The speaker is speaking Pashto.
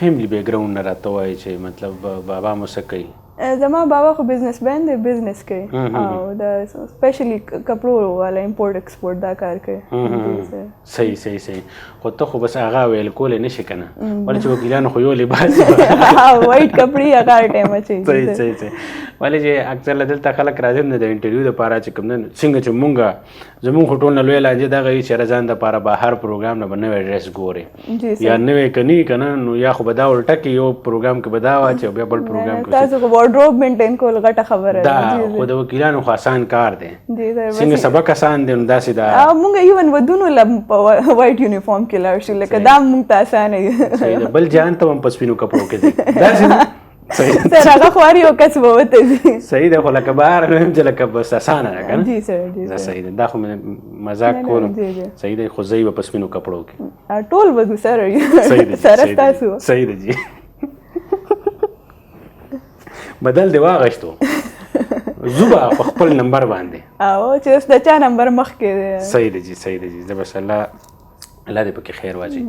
فیملی بیک ګراوند نه راته وایي چې مطلب بابا مو څه کوي؟ زما بابا خو بزنس مین دی، بزنس کوي او د سپیشلی کپړو والا امپورټ ایکسپورټ دا کار کوي. صحیح خو ته خو بس هغه ویل کولی نه شي که نه ولې چې وکیلانو خو یو لباس وایټ کپړې هغه هر ټایم اچوي. صحیح ولې چې اکثر له دلته خلک راځي نه د انټرویو دپاره چې کوم څنګه چې مونږ زمونږ خو ټول نه لوی لانجه دغه وي چې ځان دپاره به هر پروګرام نه به نوی ډرس ګورې یا نوی که نه که نه نو یا خو به دا الټه کې یو پروګرام کې به دا واچي او بیا بل پروګرام کې تاسو خو وارډروب مینټین کول غټه خبره ده. دا خو د وکیلانو خو آسان کار دی، څنګه سبق آسان دی نو داسې دا مونږ ایون ودونو له وایټ یونیفارم کې لاړ شو لکه دا مونږ ته اسانه دی. بل جان ته هم په سپینو کپړو کې دی داسې سر هغه خواري او کس به وته دي. صحیح ده خو لکه بهر نه هم چې لکه بس اسانه ده که نه. جی سر صحیح ده دا خو مذاق کولم. صحیح ده خو زه به په سپینو کپړو کې ټول وځو سر سره ستاسو. صحیح ده جی بدل دی واغشتو زوبا په خپل نمبر باندې او چې اوس د چا نمبر مخکې دی. صحیح ده جی زه بس الله دې پکې خیر واچي.